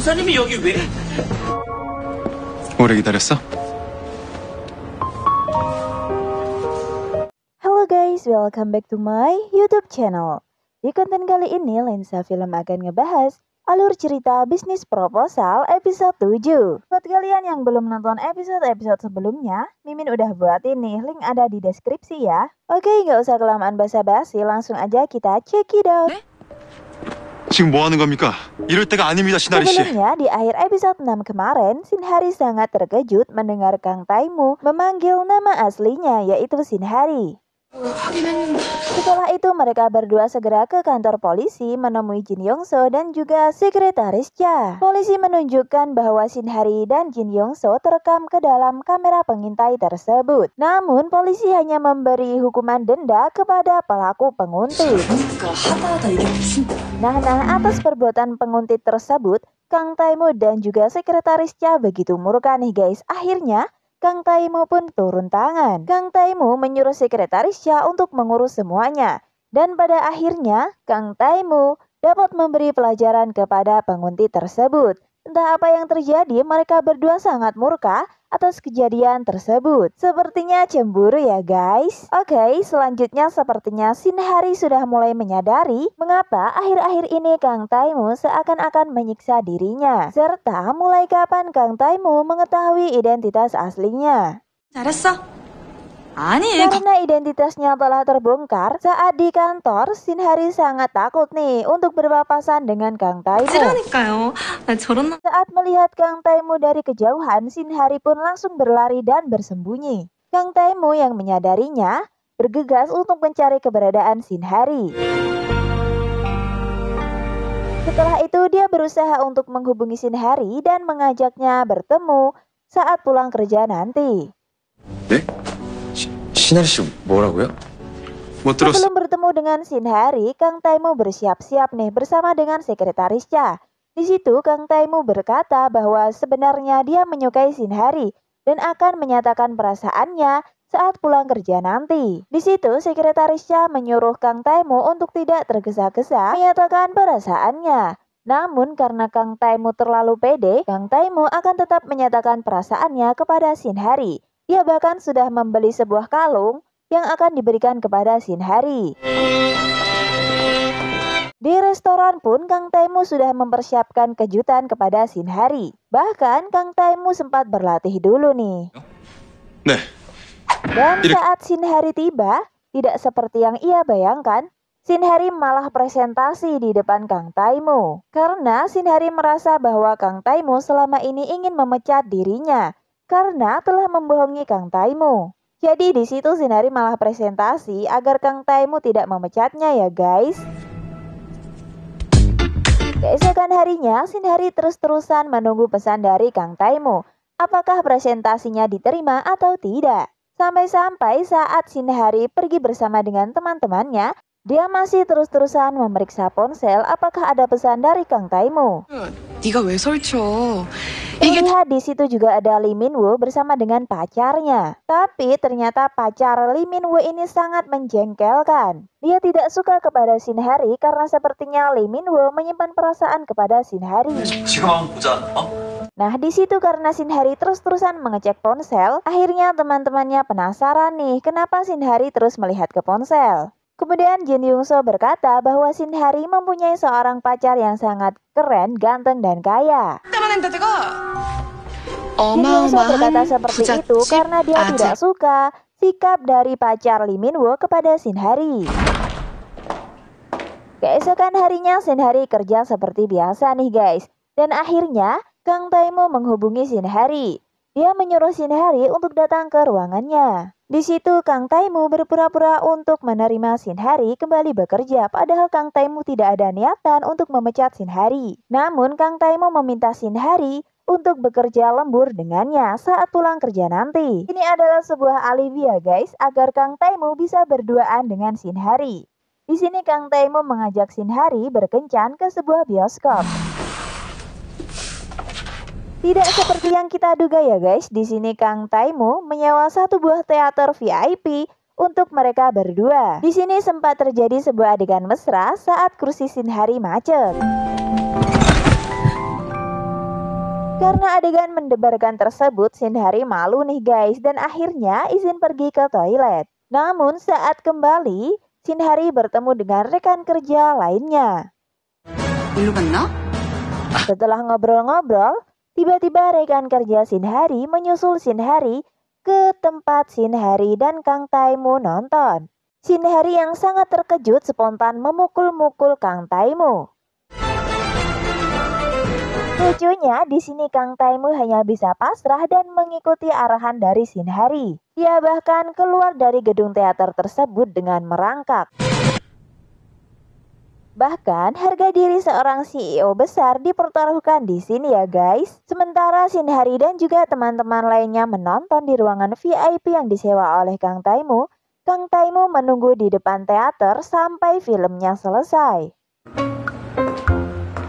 기사님이 여기 왜? 오래 기다렸어? Halo guys, welcome back to my YouTube channel. Di konten kali ini, Lensa Film akan ngebahas alur cerita bisnis proposal episode 7. Buat kalian yang belum nonton episode-episode sebelumnya, Mimin udah buat ini, link ada di deskripsi ya. Oke, nggak usah kelamaan basa-basi, langsung aja kita check it out. 지금 뭐 하는 겁니까? 이럴 때가 아닙니다, 시나리 씨. Sebelumnya, di akhir episode 6 kemarin, Shinhari sangat terkejut mendengar Kang Taimu memanggil nama aslinya, yaitu Shinhari. Setelah itu mereka berdua segera ke kantor polisi menemui Jin Yongso dan juga sekretaris Cha. Polisi menunjukkan bahwa Shinhari dan Jin Yongso terekam ke dalam kamera pengintai tersebut. Namun polisi hanya memberi hukuman denda kepada pelaku penguntit. Nah, atas perbuatan penguntit tersebut, Kang Taimu dan juga sekretaris Cha begitu murka nih guys. Akhirnya Kang Taimu pun turun tangan. Kang Taimu menyuruh sekretaris Cha untuk mengurus semuanya. Dan pada akhirnya, Kang Taimu dapat memberi pelajaran kepada penguntit tersebut. Entah apa yang terjadi, mereka berdua sangat murka atas kejadian tersebut. Sepertinya cemburu ya guys. Oke, selanjutnya sepertinya Shinhari sudah mulai menyadari mengapa akhir-akhir ini Kang Taimu seakan-akan menyiksa dirinya. Serta mulai kapan Kang Taimu mengetahui identitas aslinya. 잘했어. 아니, Karena identitasnya telah terbongkar, saat di kantor, Shinhari sangat takut nih untuk berpapasan dengan Kang Taimu. 싫으니까요. 저런 Saat melihat Kang Taimu dari kejauhan, Shinhari pun langsung berlari dan bersembunyi. Kang Taimu yang menyadarinya, bergegas untuk mencari keberadaan Shinhari. Setelah itu dia berusaha untuk menghubungi Shinhari dan mengajaknya bertemu saat pulang kerja nanti. 네? 시나리 씨 뭐라고요? 못 들었어. Sebelum bertemu dengan Shinhari, Kang Taimu bersiap-siap nih bersama dengan sekretaris Cha. Di situ Kang Taimu berkata bahwa sebenarnya dia menyukai Shinhari dan akan menyatakan perasaannya saat pulang kerja nanti. Di situ sekretaris Cha menyuruh Kang Taimu untuk tidak tergesa-gesa menyatakan perasaannya. Namun karena Kang Taimu terlalu pede, Kang Taimu akan tetap menyatakan perasaannya kepada Shinhari. Dia bahkan sudah membeli sebuah kalung yang akan diberikan kepada Shinhari. Di restoran pun Kang Taimu sudah mempersiapkan kejutan kepada Shinhari. Bahkan Kang Taimu sempat berlatih dulu nih. 네. Dan saat Shinhari tiba, tidak seperti yang ia bayangkan, Shinhari malah presentasi di depan Kang Taimu. Karena Shinhari merasa bahwa Kang Taimu selama ini ingin memecat dirinya karena telah membohongi Kang Taimu. Jadi di situ Shinhari malah presentasi agar Kang Taimu tidak memecatnya ya guys. Keesokan harinya, Shinhari terus-terusan menunggu pesan dari Kang Taimu. Apakah presentasinya diterima atau tidak? Sampai-sampai saat Shinhari pergi bersama dengan teman-temannya, dia masih terus-terusan memeriksa ponsel apakah ada pesan dari Kang Taimu. 네가 왜 설쳐? Terlihat di situ juga ada Lee Min-woo bersama dengan pacarnya. Tapi ternyata pacar Lee Min-woo ini sangat menjengkelkan. Dia tidak suka kepada Shinhari karena sepertinya Lee Min-woo menyimpan perasaan kepada Shinhari. 지금 한번 보자. Nah, di situ karena Shinhari terus-terusan mengecek ponsel, akhirnya teman-temannya penasaran nih kenapa Shinhari terus melihat ke ponsel. Kemudian Jin Yongso berkata bahwa Shinhari mempunyai seorang pacar yang sangat keren, ganteng, dan kaya. Jin Yongso berkata seperti itu karena dia tidak suka sikap dari pacar Lee Min-woo kepada Shinhari. Keesokan harinya Shinhari kerja seperti biasa nih guys. Dan akhirnya Kang Taimu menghubungi Shinhari. Dia menyuruh Shinhari untuk datang ke ruangannya. Di situ Kang Taimu berpura-pura untuk menerima Shinhari kembali bekerja, padahal Kang Taimu tidak ada niatan untuk memecat Shinhari. Namun Kang Taimu meminta Shinhari untuk bekerja lembur dengannya saat pulang kerja nanti. Ini adalah sebuah alibi ya guys, agar Kang Taimu bisa berduaan dengan Shinhari. Di sini Kang Taimu mengajak Shinhari berkencan ke sebuah bioskop. Tidak seperti yang kita duga ya guys, di sini Kang Taimu menyewa satu buah teater VIP untuk mereka berdua. Di sini sempat terjadi sebuah adegan mesra saat kursi Shinhari macet. Karena adegan mendebarkan tersebut, Shinhari malu nih guys dan akhirnya izin pergi ke toilet. Namun saat kembali, Shinhari bertemu dengan rekan kerja lainnya. 일로 갔나? Setelah ngobrol-ngobrol, tiba-tiba rekan kerja Shinhari menyusul Shinhari ke tempat Shinhari dan Kang Tae-mu nonton. Shinhari yang sangat terkejut spontan memukul-mukul Kang Tae-mu. Lucunya di sini Kang Tae-mu hanya bisa pasrah dan mengikuti arahan dari Shinhari. Dia bahkan keluar dari gedung teater tersebut dengan merangkak. Bahkan harga diri seorang CEO besar dipertaruhkan di sini ya guys. Sementara Shinhari dan juga teman-teman lainnya menonton di ruangan VIP yang disewa oleh Kang Tae-mu, Kang Tae-mu menunggu di depan teater sampai filmnya selesai.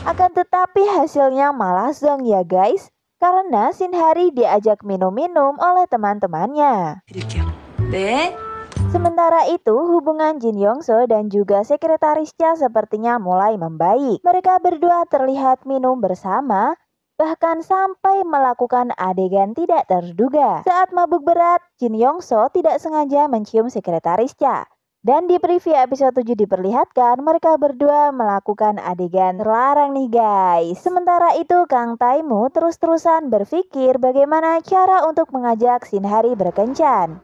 Akan tetapi hasilnya malah zonk ya guys, karena Shinhari diajak minum-minum oleh teman-temannya. 드릴게요. 네. Sementara itu, hubungan Jin Yong-so dan juga sekretarisnya sepertinya mulai membaik. Mereka berdua terlihat minum bersama, bahkan sampai melakukan adegan tidak terduga. Saat mabuk berat, Jin Yong-so tidak sengaja mencium sekretarisnya. Dan di preview episode 7 diperlihatkan mereka berdua melakukan adegan terlarang nih guys. Sementara itu Kang Tae-mu terus-terusan berpikir bagaimana cara untuk mengajak Shinhari berkencan.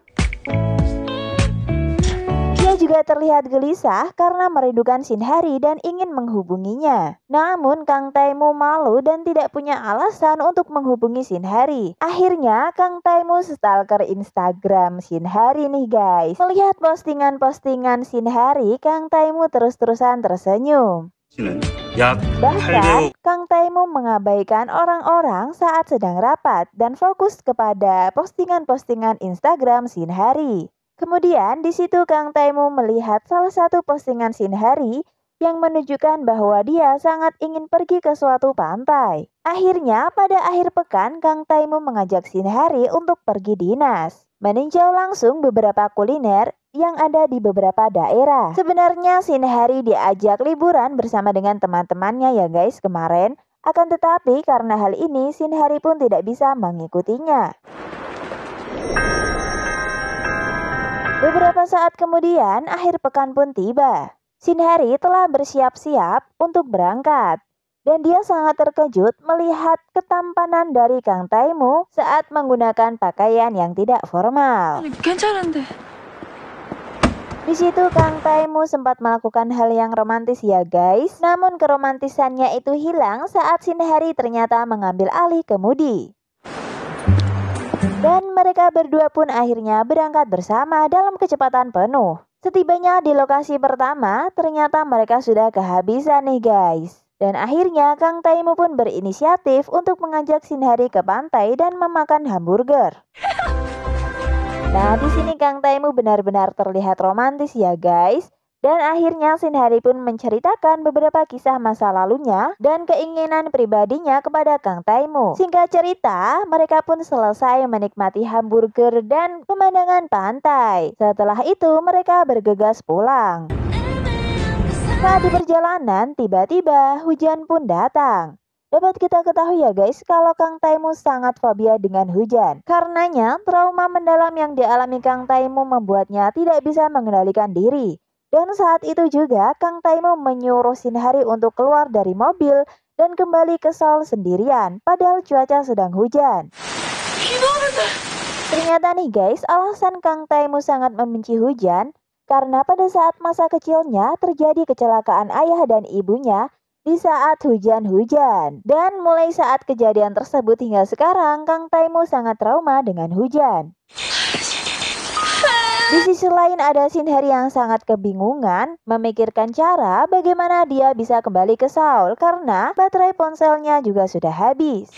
Dia juga terlihat gelisah karena merindukan Shinhari dan ingin menghubunginya. Namun Kang Tae-mu malu dan tidak punya alasan untuk menghubungi Shinhari. Akhirnya Kang Tae-mu stalker Instagram Shinhari nih guys. Melihat postingan-postingan Shinhari, Kang Tae-mu terus-terusan tersenyum. Bahkan Kang Tae-mu mengabaikan orang-orang saat sedang rapat dan fokus kepada postingan-postingan Instagram Shinhari. Kemudian di situ Kang Tae-mu melihat salah satu postingan Shinhari yang menunjukkan bahwa dia sangat ingin pergi ke suatu pantai. Akhirnya pada akhir pekan Kang Tae-mu mengajak Shinhari untuk pergi dinas, meninjau langsung beberapa kuliner yang ada di beberapa daerah. Sebenarnya Shinhari diajak liburan bersama dengan teman-temannya ya guys kemarin, akan tetapi karena hal ini Shinhari pun tidak bisa mengikutinya. Beberapa saat kemudian, akhir pekan pun tiba. Shinhari telah bersiap-siap untuk berangkat. Dan dia sangat terkejut melihat ketampanan dari Kang Tae-mu saat menggunakan pakaian yang tidak formal. 괜찮은데. Di situ Kang Tae-mu sempat melakukan hal yang romantis ya guys. Namun keromantisannya itu hilang saat Shinhari ternyata mengambil alih kemudi. Dan mereka berdua pun akhirnya berangkat bersama dalam kecepatan penuh. Setibanya di lokasi pertama, ternyata mereka sudah kehabisan nih guys. Dan akhirnya Kang Tae-mu pun berinisiatif untuk mengajak Shinhari ke pantai dan memakan hamburger. Nah, di sini Kang Tae-mu benar-benar terlihat romantis ya guys. Dan akhirnya Shinhari pun menceritakan beberapa kisah masa lalunya dan keinginan pribadinya kepada Kang Tae-mu. Singkat cerita, mereka pun selesai menikmati hamburger dan pemandangan pantai. Setelah itu mereka bergegas pulang. Saat di perjalanan, tiba-tiba hujan pun datang. Dapat kita ketahui ya guys, kalau Kang Tae-mu sangat fobia dengan hujan. Karenanya, trauma mendalam yang dialami Kang Tae-mu membuatnya tidak bisa mengendalikan diri. Dan saat itu juga Kang Tae-mu menyuruh Shinhari untuk keluar dari mobil dan kembali ke Seoul sendirian, padahal cuaca sedang hujan. Ternyata nih guys, alasan Kang Tae-mu sangat membenci hujan karena pada saat masa kecilnya terjadi kecelakaan ayah dan ibunya di saat hujan-hujan. Dan mulai saat kejadian tersebut hingga sekarang, Kang Tae-mu sangat trauma dengan hujan. Di sisi lain ada Shinhari yang sangat kebingungan memikirkan cara bagaimana dia bisa kembali ke Seoul karena baterai ponselnya juga sudah habis.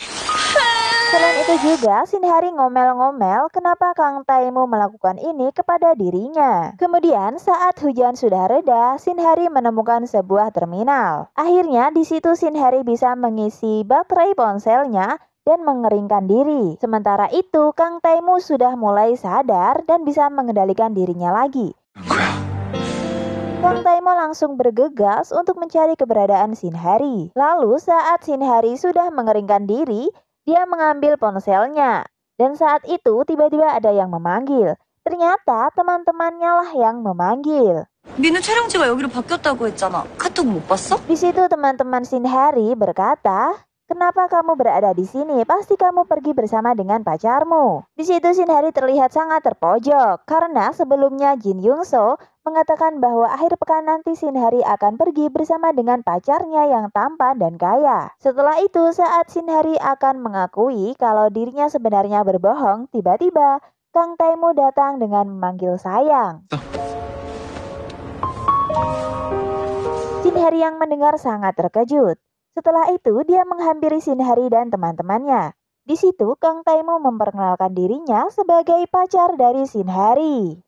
Selain itu juga Shinhari ngomel-ngomel kenapa Kang Tae-mu melakukan ini kepada dirinya. Kemudian saat hujan sudah reda, Shinhari menemukan sebuah terminal. Akhirnya di situ Shinhari bisa mengisi baterai ponselnya dan mengeringkan diri. Sementara itu, Kang Tae-mu sudah mulai sadar dan bisa mengendalikan dirinya lagi. Kang Tae-mu langsung bergegas untuk mencari keberadaan Shinhari. Lalu saat Shinhari sudah mengeringkan diri, Dia mengambil ponselnya. Dan saat itu tiba-tiba ada yang memanggil. Ternyata teman-temannya lah yang memanggil. 민우 촬영지가 여기로 바뀌었다고 했잖아. 카톡 못 봤어? Di situ teman-teman Shinhari berkata, "Kenapa kamu berada di sini? Pasti kamu pergi bersama dengan pacarmu." Di situ Shinhari terlihat sangat terpojok karena sebelumnya Jin Young-soo mengatakan bahwa akhir pekan nanti Shinhari akan pergi bersama dengan pacarnya yang tampan dan kaya. Setelah itu saat Shinhari akan mengakui kalau dirinya sebenarnya berbohong, tiba-tiba Kang Tae-moo datang dengan memanggil sayang. Shinhari yang mendengar sangat terkejut. Setelah itu, dia menghampiri Shinhari dan teman-temannya. Di situ, Kang Tae-moo memperkenalkan dirinya sebagai pacar dari Shinhari.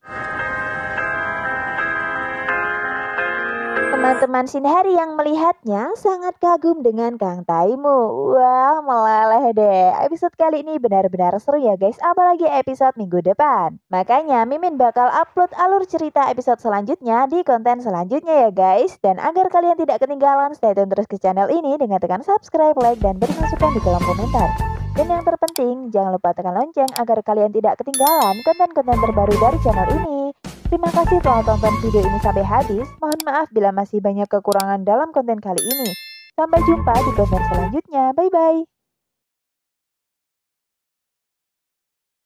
Teman-teman Shinhari yang melihatnya sangat kagum dengan Kang Tae-moo. Wah, meleleh deh. Episode kali ini benar-benar seru ya guys, apalagi episode minggu depan. Makanya Mimin bakal upload alur cerita episode selanjutnya di konten selanjutnya ya guys. Dan agar kalian tidak ketinggalan, stay tune terus ke channel ini dengan tekan subscribe, like, dan beri masukan di kolom komentar. Dan yang terpenting, jangan lupa tekan lonceng agar kalian tidak ketinggalan konten-konten terbaru dari channel ini. Terima kasih telah tonton video ini sampai habis. Mohon maaf bila masih banyak kekurangan dalam konten kali ini. Sampai jumpa di konten selanjutnya. Bye-bye.